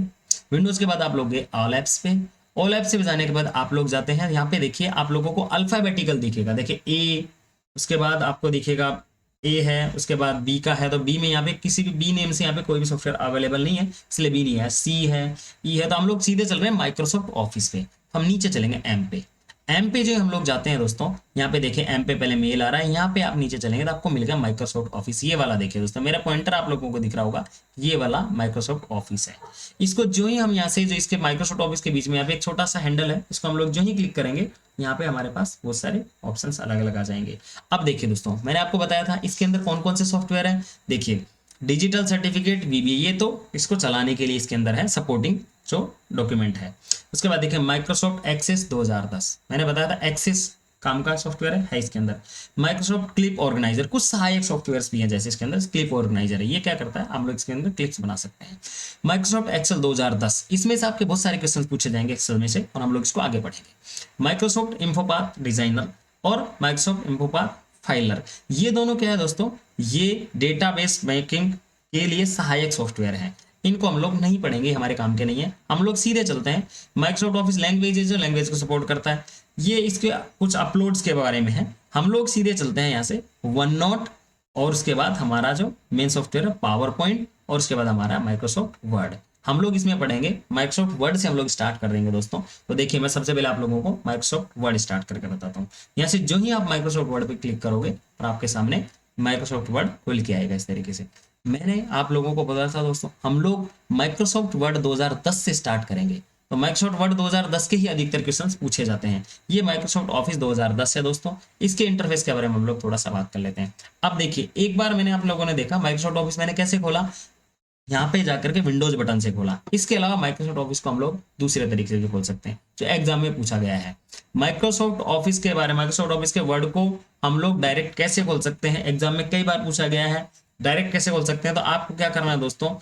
विंडोज के बाद आप लोग गए ऑल एप्स पे। ऑल एप्स पे जाने के बाद आप लोग जाते हैं यहाँ पे, देखिए आप लोगों को अल्फाबेटिकल दिखेगा, देखिए A, उसके बाद आपको दिखेगा ए है, उसके बाद बी का है, तो बी में यहाँ पे किसी भी बी नेम से यहाँ पे कोई भी सॉफ्टवेयर अवेलेबल नहीं है, इसलिए बी नहीं है। सी है, ई है, तो हम लोग सीधे चल रहे हैं माइक्रोसॉफ्ट ऑफिस पे। हम नीचे चलेंगे एम पे। एम पे जो हम लोग जाते हैं दोस्तों, यहाँ पे देखिए एम पे पहले मेल आ रहा है, यहाँ पे आप नीचे चलेंगे तो आपको मिलेगा माइक्रोसॉफ्ट ऑफिस। ये वाला देखिए दोस्तों, मेरा पॉइंटर आप लोगों को दिख रहा होगा, ये वाला माइक्रोसॉफ्ट ऑफिस है। इसको जो ही हम यहाँ से, जो इसके माइक्रोसॉफ्ट ऑफिस के बीच में यहाँ पे एक छोटा सा हैंडल है, इसको हम लोग जो ही क्लिक करेंगे, यहाँ पे हमारे पास बहुत सारे ऑप्शंस अलग अलग आ जाएंगे। अब देखिए दोस्तों, मैंने आपको बताया था इसके अंदर कौन कौन से सॉफ्टवेयर है। देखिए डिजिटल सर्टिफिकेट वीबीए, ये तो इसको चलाने के लिए इसके अंदर है, सपोर्टिंग जो डॉक्यूमेंट है। उसके बाद देखिए माइक्रोसॉफ्ट एक्सेस 2010, मैंने बताया था एक्सेस काम का सॉफ्टवेयर है इसके अंदर। माइक्रोसॉफ्ट क्लिप ऑर्गेनाइजर, कुछ सहायक सॉफ्टवेयर्स भी हैं, जैसे इसके अंदर क्लिप ऑर्गेनाइजर है, ये क्या करता है, हम लोग इसके अंदर क्लिप्स बना सकते हैं। माइक्रोसॉफ्ट एक्सेल 2010, इसमें से आपके बहुत सारे क्वेश्चन पूछे जाएंगे एक्सेल में से, और हम लोग इसको आगे पढ़ेंगे। माइक्रोसॉफ्ट इन्फोपाथ डिजाइनर और माइक्रोसॉफ्ट इन्फोपाथ फाइलर, ये दोनों क्या है दोस्तों, ये डेटाबेस मेकिंग के लिए सहायक सॉफ्टवेयर है। इनको हम लोग नहीं पढ़ेंगे, हमारे काम के नहीं है, हम लोग सीधे चलते हैं। माइक्रोसॉफ्ट ऑफिस लैंग्वेज जो लैंग्वेज को सपोर्ट करता है, ये इसके कुछ अपलोड्स के बारे में है। हम लोग सीधे चलते हैं यहाँ से वन नोट, और उसके बाद हमारा जो मेन सॉफ्टवेयर है पावर पॉइंट, और उसके बाद हमारा माइक्रोसॉफ्ट वर्ड। हम लोग इसमें पढ़ेंगे माइक्रोसॉफ्ट वर्ड से, हम लोग स्टार्ट कर देंगे दोस्तों। तो देखिए मैं सबसे पहले आप लोगों को माइक्रोसॉफ्ट वर्ड स्टार्ट करके बताता हूँ। यहाँ से जो ही आप माइक्रोसॉफ्ट वर्ड पे क्लिक करोगे और आपके सामने माइक्रोसॉफ्ट वर्ड खुल के आएगा इस तरीके से। मैंने आप लोगों को बताया था दोस्तों, हम लोग माइक्रोसॉफ्ट वर्ड 2010 से स्टार्ट करेंगे, तो माइक्रोसॉफ्ट वर्ड 2010 के ही अधिकतर क्वेश्चंस पूछे जाते हैं। ये माइक्रोसॉफ्ट ऑफिस 2010 है दोस्तों। इसके इंटरफेस के बारे में हम लोग थोड़ा सा बात कर लेते हैं। अब देखिए, एक बार मैंने आप लोगों ने देखा माइक्रोसॉफ्ट ऑफिस मैंने कैसे खोला, यहाँ पे जाकर के विंडोज बटन से खोला। इसके अलावा माइक्रोसॉफ्ट ऑफिस को हम लोग दूसरे तरीके से भी खोल सकते हैं, जो एग्जाम में पूछा गया है। माइक्रोसॉफ्ट ऑफिस के बारे में, माइक्रोसॉफ्ट ऑफिस के वर्ड को हम लोग डायरेक्ट कैसे खोल सकते हैं, एग्जाम में कई बार पूछा गया है, डायरेक्ट कैसे खोल सकते हैं। तो आपको क्या करना है दोस्तों,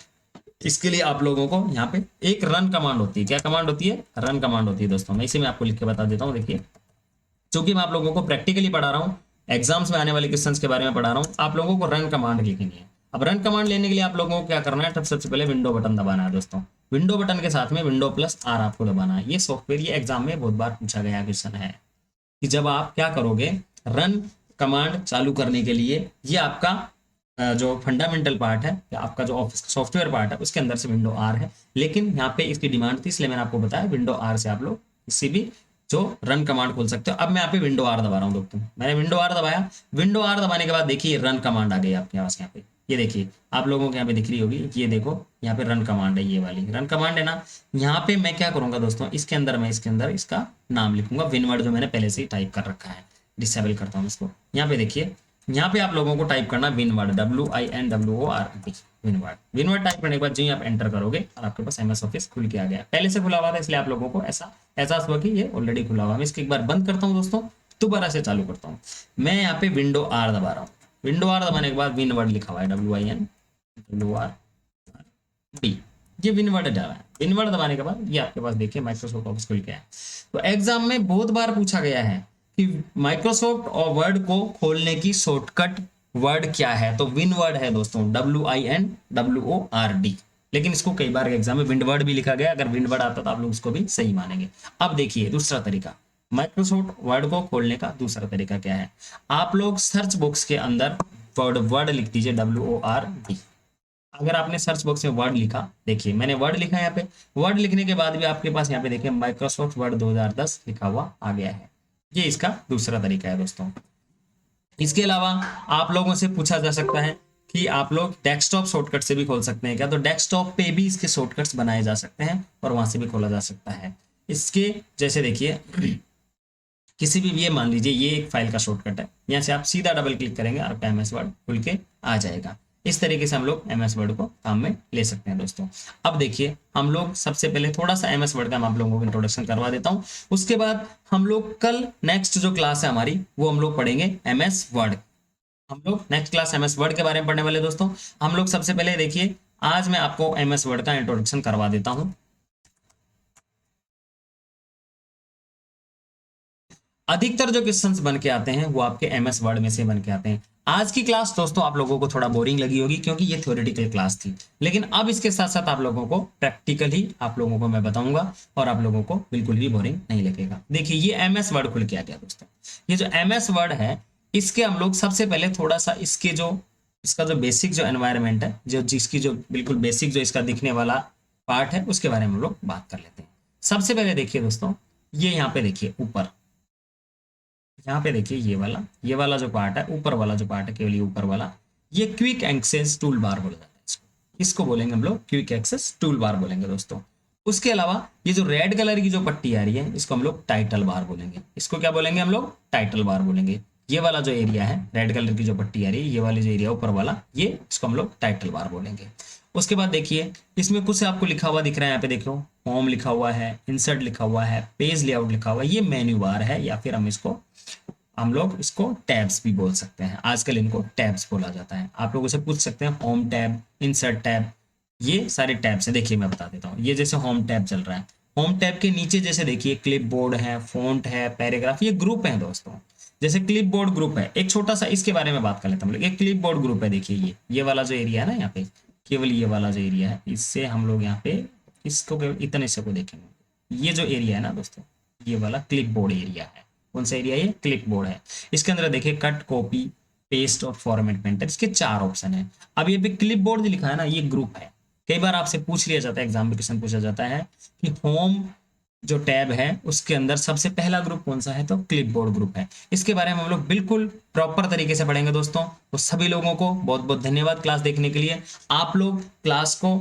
इसके लिए आप लोगों को यहाँ पे एक रन कमांड होती है। क्या कमांड होती है, रन कमांड होती है दोस्तों। मैं इसे मैं आपको लिख के बता देता हूँ। देखिए, चूंकि मैं आप लोगों को प्रैक्टिकली पढ़ा रहा हूँ, एग्जाम्स में आने वाले क्वेश्चंस के बारे में पढ़ा रहा हूँ, आप लोगों को रन कमांड लिखनी है। अब रन कमांड लेने के लिए आप लोगों को क्या करना है, सबसे पहले विंडो बटन दबाना है दोस्तों। विंडो बटन के साथ में विंडो प्लस आर आपको दबाना है। ये सॉफ्टवेयर, ये एग्जाम में बहुत बार पूछा गया क्वेश्चन है कि जब आप क्या करोगे, रन कमांड चालू करने के लिए, ये आपका जो फंडामेंटल पार्ट है, या आपका जो ऑफिस सॉफ्टवेयर पार्ट है, उसके अंदर से विंडो आर है, लेकिन यहाँ पे इसकी डिमांड थी, इसलिए मैंने आपको बताया विंडो आर से आप लोग किसी भी जो रन कमांड खोल सकते हो। अब मैं यहाँ पे विंडो आर दबा रहा हूँ दोस्तों, मैंने विंडो आर दबाया। विंडो आर दबाने के बाद देखिए रन कमांड आ गई आपके पास यहाँ पे। ये देखिए आप लोगों को यहाँ पे दिख रही होगी, ये देखो यहाँ पे रन कमांड है, ये वाली रन कमांड है ना। यहाँ पे मैं क्या करूंगा दोस्तों, इसके अंदर मैं इसके अंदर इसका नाम लिखूंगा, विनवर्ड जो मैंने पहले से ही टाइप कर रखा है। डिसेबल करता हूँ इसको। यहाँ पे देखिए, यहाँ पे आप लोगों को टाइप करना windward, WINWORD, windward. Windward type करने के बाद जो ही आप एंटर करोगे और आपके पास MS ऑफिस खुल के आ गया। पहले से खुला हुआ था, इसलिए आप लोगों को ऐसा एहसास हुआ कि ये ऑलरेडी खुला हुआ है। मैं इसको एक बार बंद करता हूँ दोस्तों, दोबारा से चालू करता हूँ। मैं यहाँ पे विंडो आर दबा रहा हूँ। विंडो आर दबाने के बाद विनवर्ड लिखा हुआ है, WINWORD, ये विनवर्ड डाला है। विनवर्ड दबाने के बाद ये आपके पास देखिए माइक्रोसॉफ्ट ऑफिस खुल गया है। तो एग्जाम में बहुत बार पूछा गया है कि माइक्रोसॉफ्ट और वर्ड को खोलने की शॉर्टकट वर्ड क्या है, तो विनवर्ड है दोस्तों, WINWORD। लेकिन इसको कई बार एग्जाम में विंडवर्ड भी लिखा गया, अगर विंडवर्ड आता तो आप लोग इसको भी सही मानेंगे। अब देखिए दूसरा तरीका, माइक्रोसॉफ्ट वर्ड को खोलने का दूसरा तरीका क्या है, आप लोग सर्च बॉक्स के अंदर वर्ड लिख दीजिए, WORD। अगर आपने सर्च बॉक्स में वर्ड लिखा, देखिए मैंने वर्ड लिखा है यहाँ पे, वर्ड लिखने के बाद भी आपके पास यहाँ पे देखिए माइक्रोसॉफ्ट वर्ड 2010 लिखा हुआ आ गया है। ये इसका दूसरा तरीका है दोस्तों। इसके अलावा आप लोगों से पूछा जा सकता है कि आप लोग डेस्कटॉप शॉर्टकट से भी खोल सकते हैं क्या, तो डेस्कटॉप पे भी इसके शॉर्टकट्स बनाए जा सकते हैं और वहां से भी खोला जा सकता है। इसके जैसे देखिए किसी भी, ये मान लीजिए ये एक फाइल का शॉर्टकट है, यहाँ से आप सीधा डबल क्लिक करेंगे और आपका MS वर्ड खुल के आ जाएगा। इस तरीके से हम लोग MS वर्ड को काम में ले सकते हैं दोस्तों। अब देखिए हम लोग सबसे पहले थोड़ा सा MS वर्ड का मैं आप लोगों को इंट्रोडक्शन करवा देता हूँ, उसके बाद हम लोग कल नेक्स्ट जो क्लास है हमारी, वो हम लोग पढ़ेंगे MS वर्ड। हम लोग नेक्स्ट क्लास MS वर्ड के बारे में पढ़ने वाले दोस्तों। हम लोग सबसे पहले देखिए, आज मैं आपको MS वर्ड का इंट्रोडक्शन करवा देता हूँ। अधिकतर जो क्वेश्चंस बन के आते हैं वो आपके MS वर्ड में से बन के आते हैं। आज की क्लास दोस्तों आप लोगों को थोड़ा बोरिंग लगी होगी, क्योंकि ये थ्योरेटिकल क्लास थी, लेकिन अब इसके साथ साथ आप लोगों को प्रैक्टिकल ही आप लोगों को मैं बताऊंगा और आप लोगों को बिल्कुल भी बोरिंग नहीं लगेगा। देखिए ये MS वर्ड खुल के आ गया दोस्तों। ये जो MS वर्ड है, इसके हम लोग सबसे पहले थोड़ा सा इसका जो बेसिक जो एनवायरनमेंट है, जिसकी जो बिल्कुल बेसिक जो इसका दिखने वाला पार्ट है, उसके बारे में हम लोग बात कर लेते हैं। सबसे पहले देखिए दोस्तों, ये यहाँ पे देखिए ऊपर, यहाँ पे देखिए ये वाला जो पार्ट है, ऊपर वाला जो पार्ट है, केवल ये ऊपर वाला, ये क्विक एक्सेस टूल बार बोला जाता है। इसको बोलेंगे हम लोग क्विक एक्सेस टूल बार बोलेंगे दोस्तों। उसके अलावा ये जो रेड कलर की जो पट्टी आ रही है, इसको हम लोग टाइटल बार बोलेंगे। इसको क्या बोलेंगे हम लोग? टाइटल बार बोलेंगे। ये वाला जो एरिया है, रेड कलर की जो पट्टी आ रही है, ये वाली जो एरिया ऊपर वाला, ये इसको हम लोग टाइटल बार बोलेंगे। उसके बाद देखिए, इसमें कुछ आपको लिखा हुआ दिख रहा है, यहाँ पे देखो होम लिखा हुआ है, इंसर्ट लिखा हुआ है, पेज लेआउट लिखा हुआ है, ये मेन्यू बार है, या फिर हम लोग इसको टैब्स भी बोल सकते हैं। आजकल इनको टैब्स बोला जाता है। आप लोगों से पूछ सकते हैं होम टैब, इंसर्ट टैब, ये सारे टैब्स हैं। देखिए मैं बता देता हूँ, ये जैसे होम टैब चल रहा है, होम टैब के नीचे जैसे देखिए क्लिप बोर्ड है, फॉन्ट है, पैराग्राफ, ये ग्रुप है दोस्तों। जैसे क्लिप बोर्ड ग्रुप है, एक छोटा सा इसके बारे में बात कर लेते हैं हम लोग। एक क्लिप बोर्ड ग्रुप है, देखिए ये वाला जो एरिया है ना, यहाँ पे केवल ये वाला जो एरिया है, इससे हम लोग यहाँ पे इसको केवल इतने से को देखेंगे। ये जो एरिया है ना दोस्तों, ये वाला क्लिप बोर्ड एरिया है। कौन सा एरिया? ये क्लिप बोर्ड है। इसके अंदर देखिए कट, कॉपी, पेस्ट और फॉर्मेट पेंटर, इसके 4 ऑप्शन है। अब ये पे क्लिप बोर्ड जो लिखा है ना, ये ग्रुप है। कई बार आपसे पूछ लिया जाता है, एग्जाम में क्वेश्चन पूछा जाता है कि होम जो टैब है उसके अंदर सबसे पहला ग्रुप कौन सा है, तो क्लिपबोर्ड ग्रुप है। इसके बारे में हम लोग बिल्कुल प्रॉपर तरीके से पढ़ेंगे दोस्तों। तो सभी लोगों को बहुत बहुत धन्यवाद क्लास देखने के लिए। आप लोग क्लास को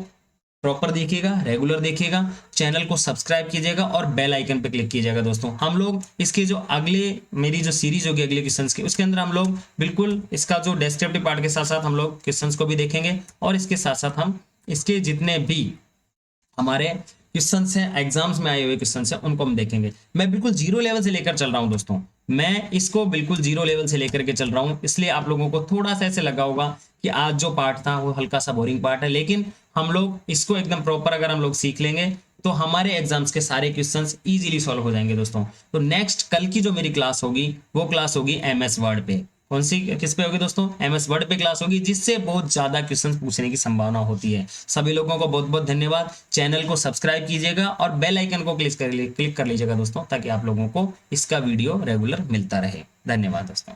प्रॉपर देखिएगा, रेगुलर देखिएगा, चैनल को सब्सक्राइब कीजिएगा और बेल आइकन पे क्लिक कीजिएगा दोस्तों। हम लोग इसके जो अगले मेरी जो सीरीज होगी अगले क्वेश्चंस की, उसके अंदर हम लोग बिल्कुल इसका जो डेस्क्रिप्टिव पार्ट के साथ साथ हम लोग क्वेश्चंस को भी देखेंगे, और इसके साथ साथ हम इसके जितने भी हमारे क्वेश्चंस हैं, एग्जाम्स में आए हुए क्वेश्चंस हैं, उनको हम देखेंगे। मैं बिल्कुल जीरो लेवल से लेकर चल रहा हूं दोस्तों, मैं इसको बिल्कुल जीरो लेवल से लेकर के चल रहा हूं। इसलिए आप लोगों को थोड़ा सा ऐसे लगा होगा कि आज जो पार्ट था वो हल्का सा बोरिंग पार्ट है, लेकिन हम लोग इसको एकदम प्रॉपर अगर हम लोग सीख लेंगे तो हमारे एग्जाम्स के सारे क्वेश्चंस इजीली सॉल्व हो जाएंगे दोस्तों। तो नेक्स्ट कल की जो मेरी क्लास होगी वो क्लास होगी MS वर्ड पे। कौन सी, किस पे होगी दोस्तों? MS वर्ड पे क्लास होगी, जिससे बहुत ज्यादा क्वेश्चंस पूछने की संभावना होती है। सभी लोगों को बहुत बहुत धन्यवाद। चैनल को सब्सक्राइब कीजिएगा और बेल आइकन को क्लिक कर लीजिएगा दोस्तों, ताकि आप लोगों को इसका वीडियो रेगुलर मिलता रहे। धन्यवाद दोस्तों।